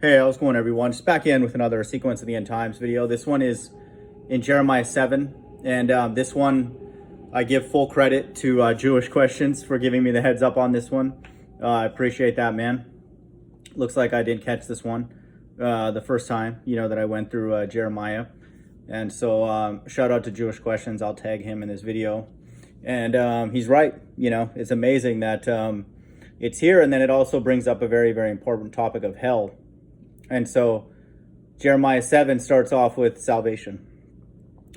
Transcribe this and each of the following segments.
Hey, how's it going, everyone? Just back in with another Sequence of the End Times video. This one is in Jeremiah 7, and this one I give full credit to Jooish Queistchon for giving me the heads up on this one. I appreciate that, man. Looks like I did catch this one the first time, that I went through Jeremiah. And so shout out to Jooish Queistchon. I'll tag him in this video. And he's right. It's amazing that it's here. And then it also brings up a very, very important topic of hell. And so Jeremiah 7 starts off with salvation.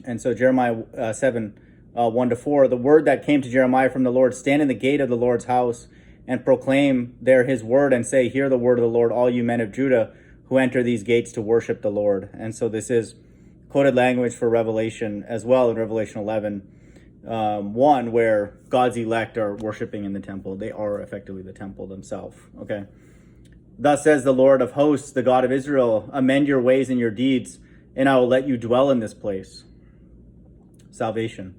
And so Jeremiah 7, 1-4, the word that came to Jeremiah from the Lord, stand in the gate of the Lord's house and proclaim there his word and say, hear the word of the Lord, all you men of Judah who enter these gates to worship the Lord. And so this is quoted language for Revelation as well, in Revelation 11, 1, where God's elect are worshiping in the temple. They are effectively the temple themselves. Okay. Thus says the Lord of hosts, the God of Israel, amend your ways and your deeds, and I will let you dwell in this place. Salvation.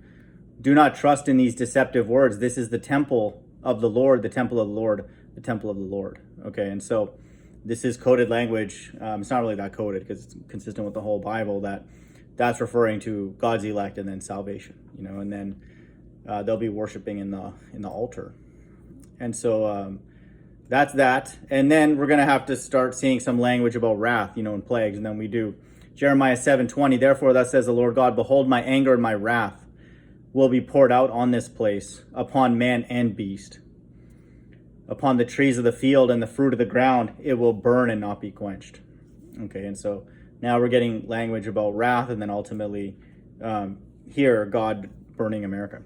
Do not trust in these deceptive words. This is the temple of the Lord, the temple of the Lord, the temple of the Lord. Okay, and so this is coded language. It's not really that coded because it's consistent with the whole Bible. That's referring to God's elect and then salvation. And then they'll be worshiping in the altar. And so that's that. And then we're going to have to start seeing some language about wrath, and plagues. And then we do. Jeremiah 7:20, therefore thus says the Lord God, behold, my anger and my wrath will be poured out on this place, upon man and beast. Upon the trees of the field and the fruit of the ground, it will burn and not be quenched. Okay, and so now we're getting language about wrath, and then ultimately here, God burning America.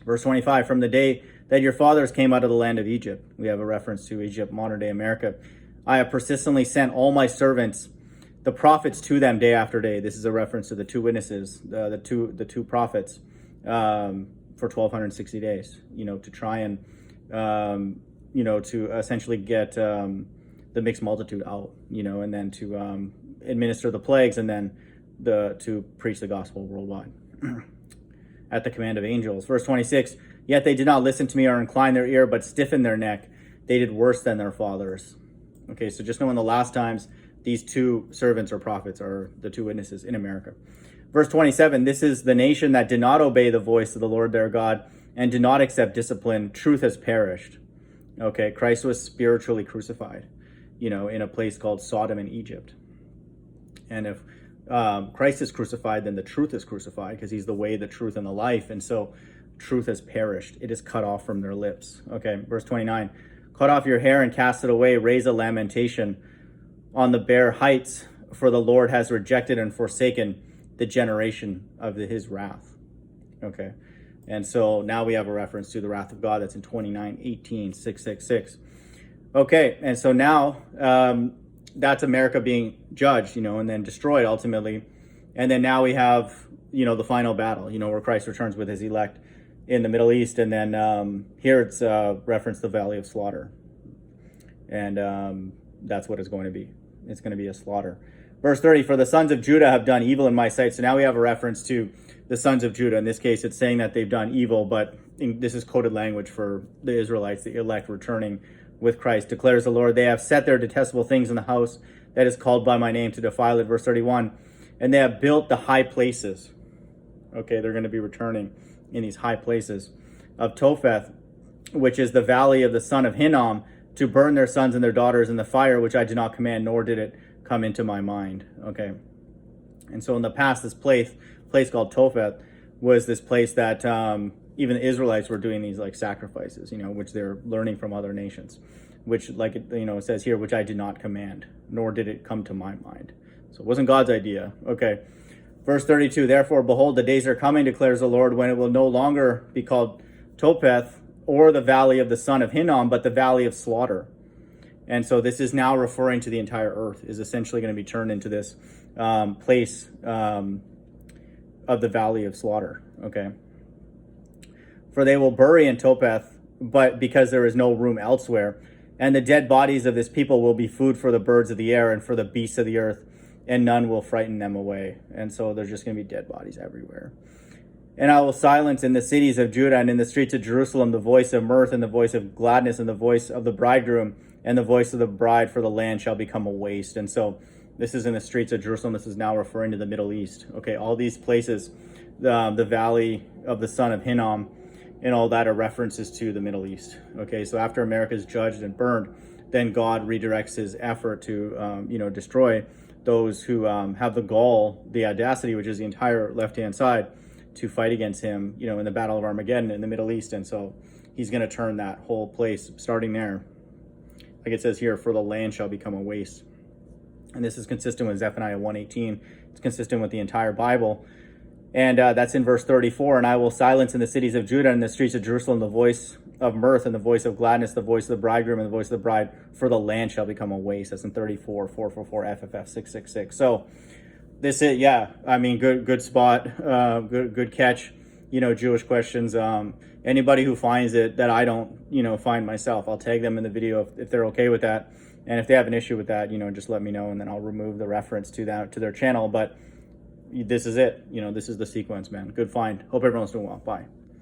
Verse 25, from the day that your fathers came out of the land of Egypt. We have a reference to Egypt, modern day America. I have persistently sent all my servants, the prophets, to them day after day. This is a reference to the two witnesses, the two prophets, for 1,260 days. To try and to essentially get the mixed multitude out. And then to administer the plagues, and then to preach the gospel worldwide at the command of angels. Verse 26. Yet they did not listen to me or incline their ear, but stiffened their neck. They did worse than their fathers. Okay, so just know in the last times, these two servants or prophets are the two witnesses in America. Verse 27, this is the nation that did not obey the voice of the Lord their God and did not accept discipline. Truth has perished. Okay, Christ was spiritually crucified, in a place called Sodom in Egypt. And if Christ is crucified, then the truth is crucified, because he's the way, the truth, and the life. And so truth has perished. It is cut off from their lips. Okay, verse 29. Cut off your hair and cast it away. Raise a lamentation on the bare heights, for the Lord has rejected and forsaken the generation of his wrath. Okay, and so now we have a reference to the wrath of God. That's in 29:18, 666. Okay, and so now that's America being judged, and then destroyed ultimately. And then now we have, the final battle, where Christ returns with his elect in the Middle East. And then here it's referenced the Valley of Slaughter. And that's what it's going to be. It's going to be a slaughter. Verse 30, for the sons of Judah have done evil in my sight. So now we have a reference to the sons of Judah. In this case, it's saying that they've done evil, but this is coded language for the Israelites, the elect returning with Christ. Declares the Lord, they have set their detestable things in the house that is called by my name to defile it. Verse 31, and they have built the high places. Okay, they're going to be returning in these high places of Topheth, which is the valley of the son of Hinnom, to burn their sons and their daughters in the fire, which I did not command, nor did it come into my mind. Okay, and so in the past, this place called Topheth was this place that even the Israelites were doing these like sacrifices, which they're learning from other nations, which it says here, which I did not command, nor did it come to my mind. So it wasn't God's idea. Okay. Verse 32, therefore, behold, the days are coming, declares the Lord, when it will no longer be called Topheth or the valley of the son of Hinnom, but the valley of slaughter. And so this is now referring to the entire earth, is essentially going to be turned into this place of the valley of slaughter. Okay. For they will bury in Topheth, but because there is no room elsewhere. And the dead bodies of this people will be food for the birds of the air and for the beasts of the earth, and none will frighten them away. And so there's just going to be dead bodies everywhere. And I will silence in the cities of Judah and in the streets of Jerusalem the voice of mirth and the voice of gladness and the voice of the bridegroom and the voice of the bride for the land shall become a waste. And so this is in the streets of Jerusalem. This is now referring to the Middle East. Okay, all these places, the valley of the son of Hinnom and all that are references to the Middle East. Okay, so after America is judged and burned, then God redirects his effort to, destroy those who have the gall, the audacity, which is the entire left-hand side, to fight against him, in the Battle of Armageddon in the Middle East. And so he's going to turn that whole place, starting there, like it says here, for the land shall become a waste. And this is consistent with Zephaniah 1:18. It's consistent with the entire Bible. And that's in verse 34. And I will silence in the cities of Judah and the streets of Jerusalem the voice of mirth and the voice of gladness, the voice of the bridegroom and the voice of the bride, for the land shall become a waste. That's in 34, 444, FFF 666. So this is, good spot, good catch, Jooish Questions. Anybody who finds it that I don't, find myself, I'll tag them in the video if they're okay with that. And if they have an issue with that, just let me know, and then I'll remove the reference to their channel. But this is it. This is the sequence, man. Good find. Hope everyone's doing well. Bye.